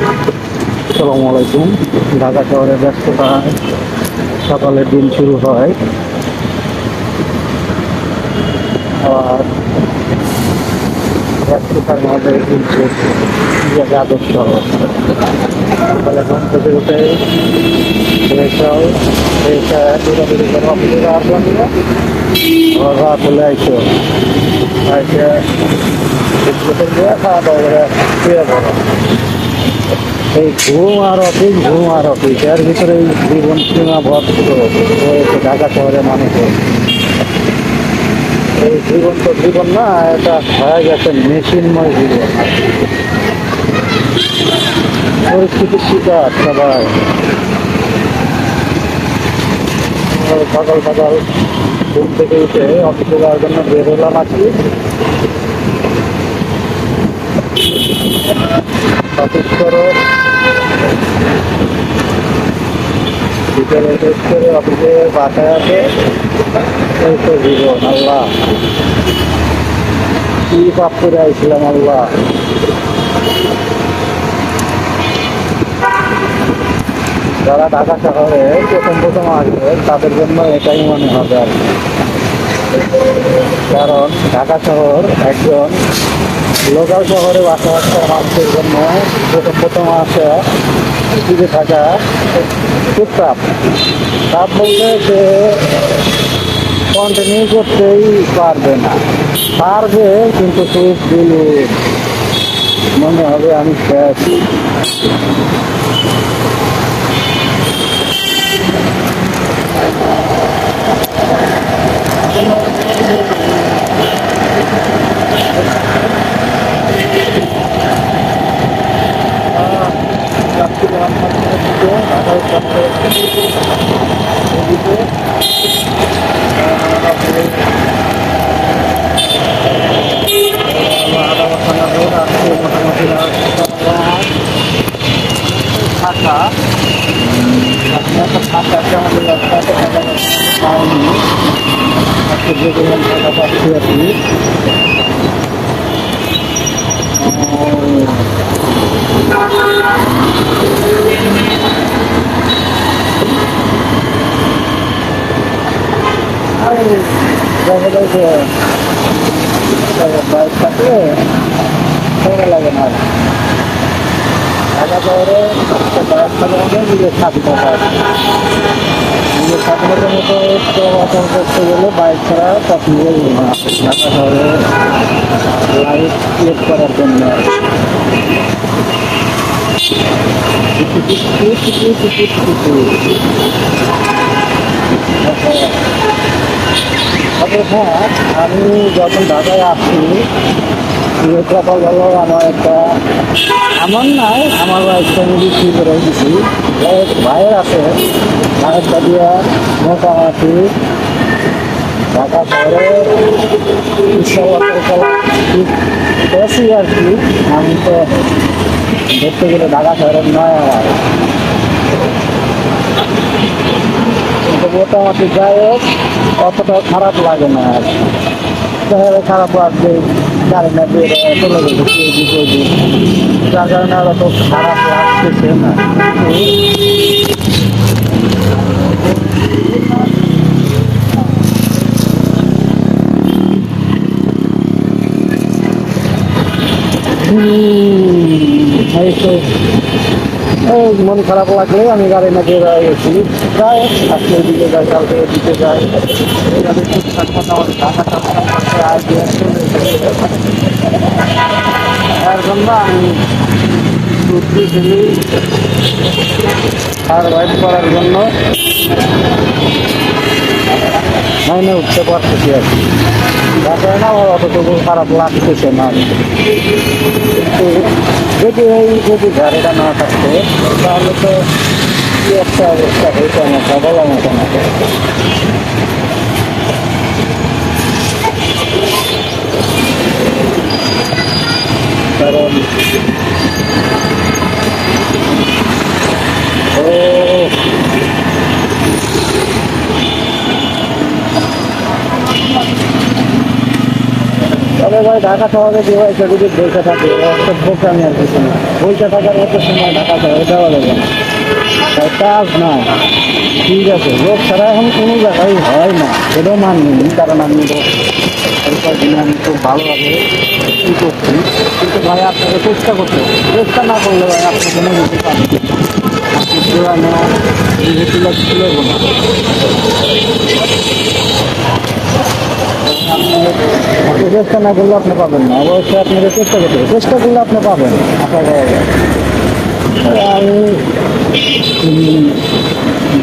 আসসালামু আলাইকুম। ঢাকা শহরে ব্যস্ততা সকালের দিন শুরু হয়, আর ব্যস্ততার মাঝে কিন্তু নিজেকে আদর্শ সকালে ঘুম থেকে উঠে দৌড়াদৌড়ি করে অফিসে যাওয়ার জন্য আবার চলে আইসো আইসে বিস্কুটের দিয়ে খাওয়া দাওয়া করে শুয়ে পড়ো। এই ঘুম আর অফিস এর ভিতরে এই জীবন সীমাবদ্ধ হয়েছে ঢাকা শহরের মানুষের। এই জীবন তো জীবন না, এটা হয়ে গেছে মেশিনময় জীবন। পরিস্থিতির শিকার সবাই। সকাল সকাল ঘুম থেকে উঠে অফিসে যাওয়ার জন্য বের হলাম আজকে। অফিস করো, বিকেলে শেষ করে অফিসে বাসায় আসে, এই তো জীবন। আল্লাহ, কি পাপ করে আইছিলাম আল্লাহ। যারা ঢাকা শহরে প্রথম আসবে তাদের জন্য এটাই মনে হবে আর কি। কারণ ঢাকা শহর একজন লোকাল শহরে বসবাস করা মানুষের জন্য প্রথম আসা টিকে থাকা খুব চাপ। চাপ বলতে সে কন্টিনিউ করতেই পারবে না, পারবে কিন্তু সুখ দিলে মনে হবে আমি শেষ। থাকা থাকা আমাদের রাস্তাতে পাইনি, আজকে যে পরিমাণ টাকা পাচ্ছি আর কি। দেখা যায় যে বাইক থাকলে সময় লাগে না। ঢাকা শহরে বাইক থাকলে আমাদের নিজের স্বাধীনতা আছে। নিজের স্বাধীনতার মতো চলাচল করতে গেলে বাইক ছাড়া পসিবল না ঢাকা শহরে লাইফ লিড করার জন্য। তবে হ্যাঁ, আমি যখন ঢাকায় আসি কপাল ভালো, আমার একটা এমন নাই, আমার ওয়াইফ ফ্যামিলি কি করে দিছি, ভাইয়ের আছে, ভাইয়েরটা দিয়ে মোটামুটি ঢাকা শহরে বেশি আর কি। আমি তো দেখতে গেলে ঢাকা শহরের নয় আমার, কিন্তু মোটামুটি যাই হোক অতটাও খারাপ লাগে না আর কি। শহরে খারাপ লাগবে গাড়ি না বের চলে গেছে, যার কারণে আর অত খারাপ লাগতেছে না। মন খারাপ লাগলে আমি গাড়ি না বের হয়ে গেছি, যাই আজকে দিকে যাই, কালকে দিকে যাই, এর জন্য আমি বুদ্ধি খেলি সার্ভাইভ করার জন্য মাইনে উঠতে পারতেছি আর কি। যার কারণে আমার অতটুকু খারাপ লাগতেছে না। কিন্তু যদি গাড়িটা না থাকতো তাহলে তো কি একটা অবস্থা হইতো না, বলার মতো না। কারণ তবে ভাই ঢাকা শহরে যে ভাই যদি বসে থাকে একটা বোকামি আর কিছু না, বসে থাকার মতো সময় ঢাকা শহরে দেওয়া যাবে না, তাই কাজ না। ঠিক আছে, লোক ছাড়া এখন কোনো জায়গায় হয় না, এটাও মানিনি, কারণ আমি তো দিন আমি খুব ভালোভাবে ই করছি, কিন্তু ভাই আপনাকে চেষ্টা করতে হবে। চেষ্টা না করলে ভাই আপনি কোনো কিছু পাবেন না। আপনি পুরানো তুলে না, আপনি চেষ্টা না করলে আপনি পাবেন না, অবশ্যই আপনাকে চেষ্টা করতে হবে, চেষ্টা করলে আপনি পাবেন। আপনার আমি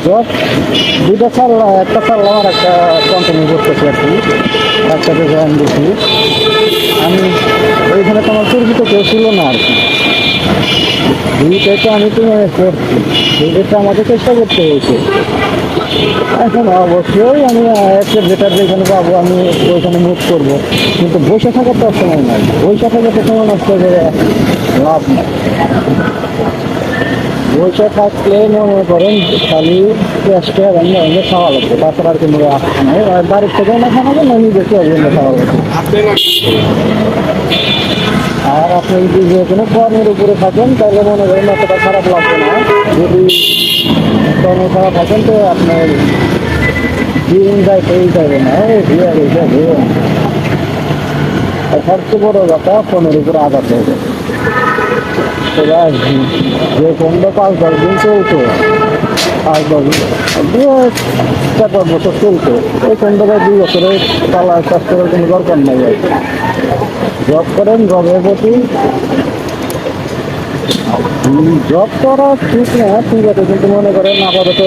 জব দুইটা চাললাম, একটা চাললাম আর একটা কোম্পানি করতেছি আর কি, একসাথে জয়েন দিচ্ছি আমি। ওইখানে তোমার পরিচিত কেউ ছিল না আর কি, দুইটাই তো আমি তো করছি, দুইটা আমাকে চেষ্টা করতে হয়েছে। এখন অবশ্যই আমি একটা বেটার যেখানে পাবো আমি ওইখানে মুভ করবো, কিন্তু বসে থাকার তো সময় নাই, বসে থাকার তো সময় নষ্ট করে লাভ নাই। বসে থাকলে মনে করেন খালি চেষ্টা ভেঙে ভেঙে খাওয়া লাগবে, তাছাড়া আর কোনো আসছে না। বাড়ির থেকেও না খাওয়াবে না, নিজেকে ভেঙে খাওয়া লাগবে। আর আপনি যদি যে কোনো কর্মের উপরে থাকেন তাহলে মনে করেন এতটা খারাপ লাগবে না। যদি কর্ম খারাপ থাকেন তো আপনার জীবন যাইতেই যাবে না, দিয়ে যাবে। আর সবচেয়ে বড় কথা ফোনের উপরে আঘাত হবে। যে ফোনটা 5-10 দিন চলতো, 5-10 দিন 4-5 বছর চলতো, ওই ফোনটা 2 বছরে চালায় কাজ করার কোনো দরকার নেই। জব করেন, জবের প্রতি জব করা ঠিক না, ঠিক আছে, কিন্তু মনে করেন আপাতত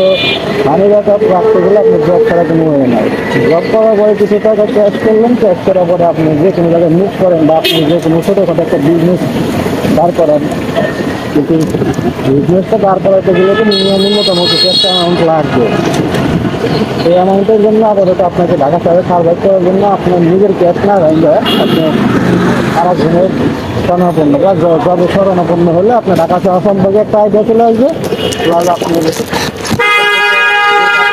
আমি ব্যাপার রাখতে গেলে আপনি জব ছাড়া কোনো হয়ে নাই। জব করার পরে কিছু টাকা ক্যাশ করলেন, ক্যাশ করার পরে আপনি যে কোনো জায়গায় মুভ করেন বা আপনি যে কোনো ছোটোখাটো একটা বিজনেস দাঁড় করেন, কিন্তু বিজনেসটা দাঁড় করাতে গেলে তো ন্যূনতম কিছু একটা অ্যামাউন্ট লাগবে। এই অ্যামাউন্টের জন্য আপাতত আপনাকে ঢাকা শহরে সার্ভাইভ করার জন্য আপনার নিজের ক্যাশ না ভেঙে আপনি আরেকজনের শরণাপন্ন বা জবে শরণাপন্ন হলে আপনার ঢাকা শহর সম্পর্কে একটা আইডিয়া চলে আসবে। প্লাস আপনি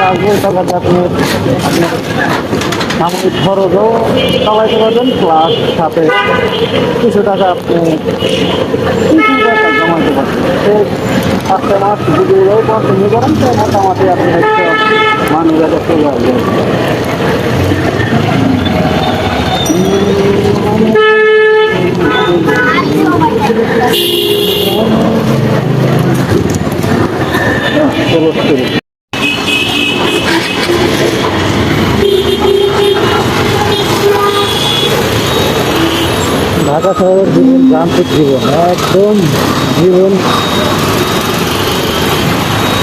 আসবে, টাকাতে আপনি আপনার সাময়িক খরচও চালাইতে পারবেন, প্লাস সাথে কিছু টাকা আপনি জমাইতে পারবেন। তো 5 মাস যদি এভাবে কন্টিনিউ করেন তো মোটামুটি আপনি হচ্ছে মানুষ চলে আসবে। ঢাকা শহরের জীবন যান্ত্রিক জীবন, একদম জীবন।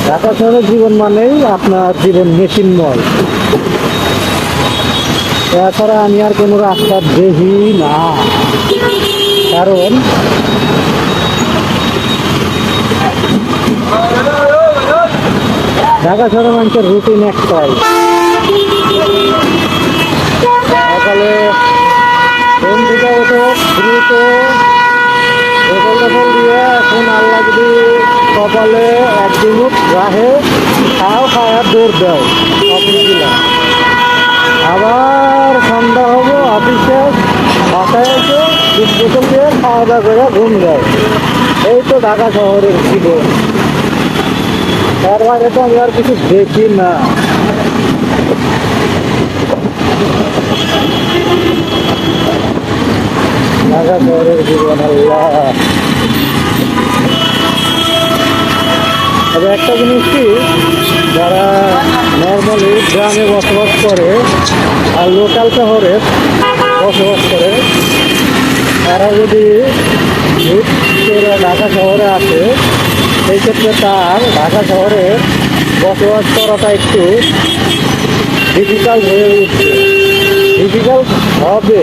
ঢাকা শহরের জীবন মানেই আপনার জীবন মেশিনময়, এছাড়া আমি আর কোনো রাস্তা দেখি না। কারণ ঢাকা শহরের মানুষের রুটিন একটাই, সকালে ঘুম থেকে উঠে দ্রুত গোসল দিয়ে এখন আল্লাহ যদি কপালে একদিন রাহে খাওয়া দৌড় দেয় অফিসগুলো, আবার সন্ধ্যা হবো অফিসে, বাসায় এসে গোসল দিয়ে খাওয়া দাওয়া করে ঘুম দেয়। এই তো ঢাকা শহরের জীবন, তার বাইরে তো আমি আর কিছু দেখি না। ঢাকা শহরের জীবন আল্লাহ। তবে একটা জিনিস কি, যারা নর্মালি গ্রামে বসবাস করে আর লোকাল শহরে বসবাস করে, তারা যদি ঢাকা শহরে আসে, সেই ক্ষেত্রে তার ঢাকা শহরে বসবাস করাটা একটু ডিফিকাল্ট হয়ে উঠছে। ডিফিকাল্ট হবে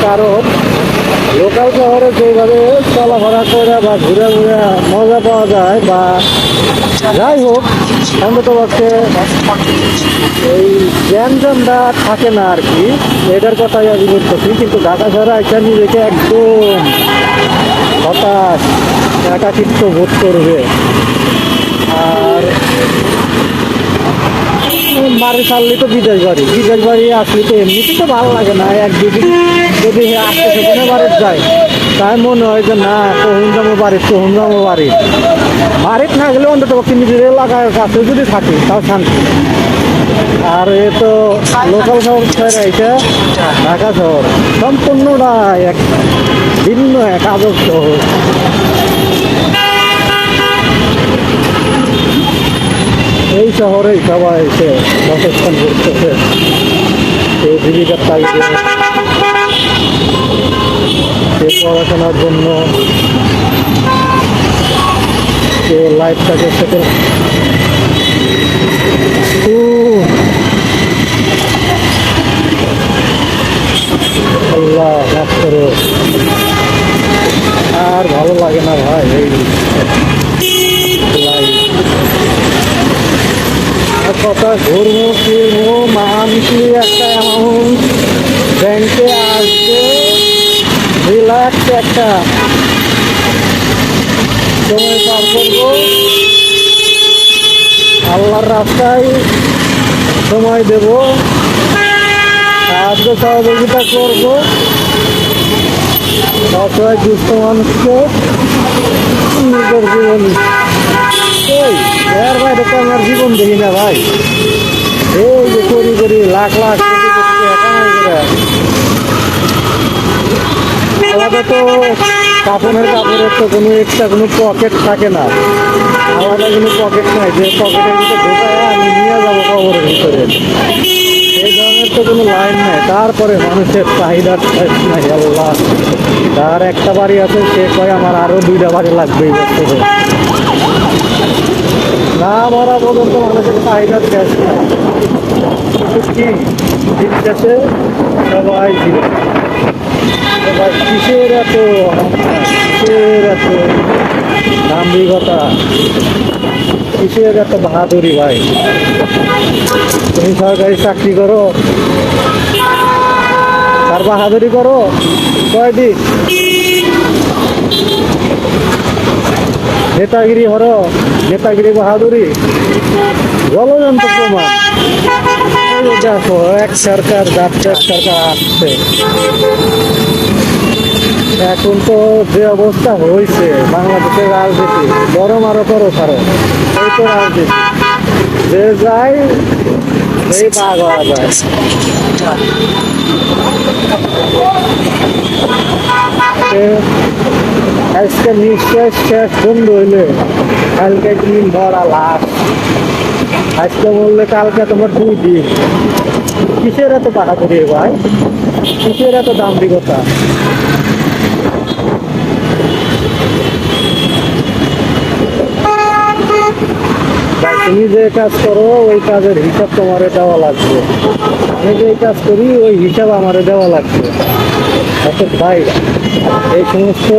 কারণ লোকাল শহরে যেভাবে চলাফেরা করে বা ঘুরে ঘুরে মজা পাওয়া যায়, বা যাই হোক অন্তত পক্ষে এই জ্যামটা থাকে না আর কি, এটার কথাই আমি বলতেছি। কিন্তু ঢাকা শহরে একটা নিজেকে একদম হতাশ, একাকিত্ব বোধ করবে। আর বাড়ি ছাড়লে তো বিদেশ বাড়ি আসলে তো এমনিতে তো ভালো লাগে না, এক দুদিন যদি আত্মীয় স্বজনের বাড়িতে যায় তাই মনে হয় যে না কখন যাবো বাড়িতে না গেলে অন্তত নিজের এলাকার কাছে যদি থাকি তাও শান্তি। আর এ তো লোকাল শহর ছেড়ে এটা ঢাকা শহর সম্পূর্ণটা এক ভিন্ন এক আদর শহর। এই শহরেই সবাই এসে বাসস্থান করতেছে, কেউ জীবিকার তাগিদে, কেউ পড়াশোনার জন্য, কেউ লাইফটাকে সেটেল। আল্লাহ মাফ করো, আর ভালো লাগে না ভাই এই কথা। ঘুরবো ফিরবো মান্থলি একটা অ্যামাউন্ট ব্যাংকে আসবে, রিল্যাক্স একটা সময় পার করবো, আল্লাহর রাস্তায় সময় দেব, সাহায্য সহযোগিতা করবো অসহায় দুস্থ মানুষকে। নিজের জীবন এর বাইরে তো আমার জীবন দেখি না ভাই। এই যে করি লাখ লাখ আলাদা তো কাপড়ের তো কোনো এক্সট্রা কোনো পকেট থাকে না, আলাদা কোনো পকেট নাই যে পকেটের ভিতরে ঢোকায় আমি নিয়ে যাবো কবরের ভিতরে, এই ধরনের তো কোনো লাইন নাই। তারপরে মানুষের চাহিদার শেষ নাই। আল্লাহ, যার একটা বাড়ি আছে সে কয় আমার আরো 2টা বাড়ি লাগবে এই বছরে। না মরা পর্যন্ত মানুষের চাহিদার শেষ নাই। ঠিক আছে সবাই কিসের এত দাম্ভিকতা, কিসের এত বাহাদুরি ভাই? তুমি সরকারি চাকরি করো আর বাহাদুরি করো কয়দিন, নেতাগিরি হরো, নেতাগিরি বাহাদুরি জলযন্ত্র প্রমাণ। দেখো এক সরকার যাচ্ছে, এক সরকার আসছে। এখন তো যে অবস্থা হয়েছে বাংলাদেশের রাজনীতি, গরম আরো করো ছাড়ো, এই তো রাজনীতি, যে যায় এই পা করা যায়। আজকে নিঃশ্বাস শেষ বন্ধ হইলে কালকে তুমি মরা লাশ, আজকে বললে কালকে তোমার 2 দিন। কিসের এত বাহাদুরি ভাই, কিসের এত দাম্ভিকতা? তুমি যে কাজ করো ওই কাজের হিসাব তোমারে দেওয়া লাগবে, আমি যে কাজ করি ওই হিসাব আমারে দেওয়া লাগবে। অর্থাৎ ভাই এই সমস্ত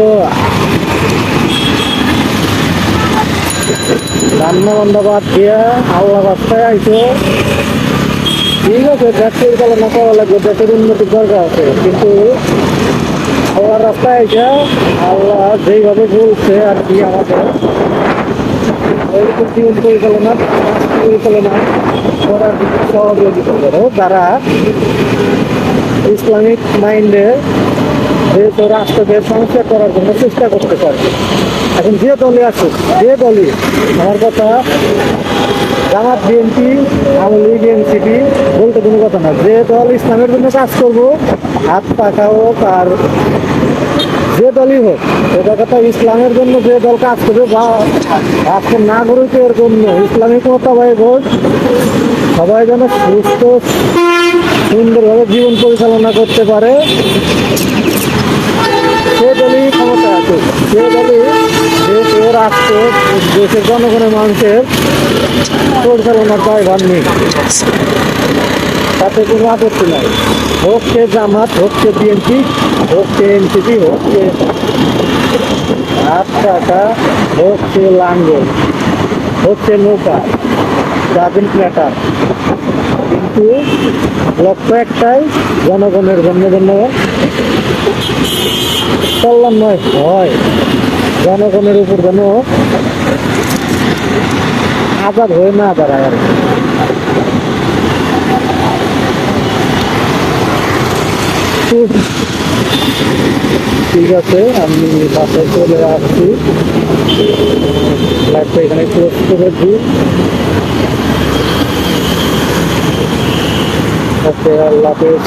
রান্না বান্না বাদ দিয়া আল্লাহ রাস্তায় আইসো, ঠিক আছে দেশ পরিচালনা করা লাগবে, দেশের উন্নতির দরকার আছে, কিন্তু আল্লাহ রাস্তায় আইসা আল্লাহ যেইভাবে বলছে আর কি আমাদের জীবন পরিচালনা করার সহযোগিতা করো, তারা ইসলামিক মাইন্ডে যেহেতু রাষ্ট্রকে সংস্কার করার জন্য চেষ্টা করতে পারে। এখন যে দলই আসুক, যে দলই, আমার কথা জামাত, বিএনপি, আওয়ামী লীগ, এনসিপি বলতে কোনো কথা না, যে দল ইসলামের জন্য কাজ করবো হাত পাখা হোক আর যে দলই হোক, এটা কথা ইসলামের জন্য যে দল কাজ করবে বা রাষ্ট্রের নাগরিকের জন্য ইসলামিক মোতাবেক হোক, সবাই যেন সুস্থ সুন্দরভাবে জীবন পরিচালনা করতে পারে, সে দলই ক্ষমতা আছে, সে দলই দেশ ও রাষ্ট্র দেশের জনগণের মানুষের পরিচালনার দায়ভার নেই, তাতে কোনো আপত্তি নাই। হোক সে জামাত, হোক সে বিএনপি, হোক সে এনসিপি, হোক সে হাত টাকা, হোক সে লাঙ্গল, হোক সে নৌকা, জাবিন প্ল্যাটার, কিন্তু লক্ষ্য একটাই, জনগণের জন্য কল্যাণ নয় হয়, জনগণের উপর যেন আজাদ হয়ে না দাঁড়ায় আর ঠিক আছে, আমি বাসায় চলে আসছি। লাইভটা এখানে ক্লোজ করে দিই। ওকে, আল্লাহ হাফেজ।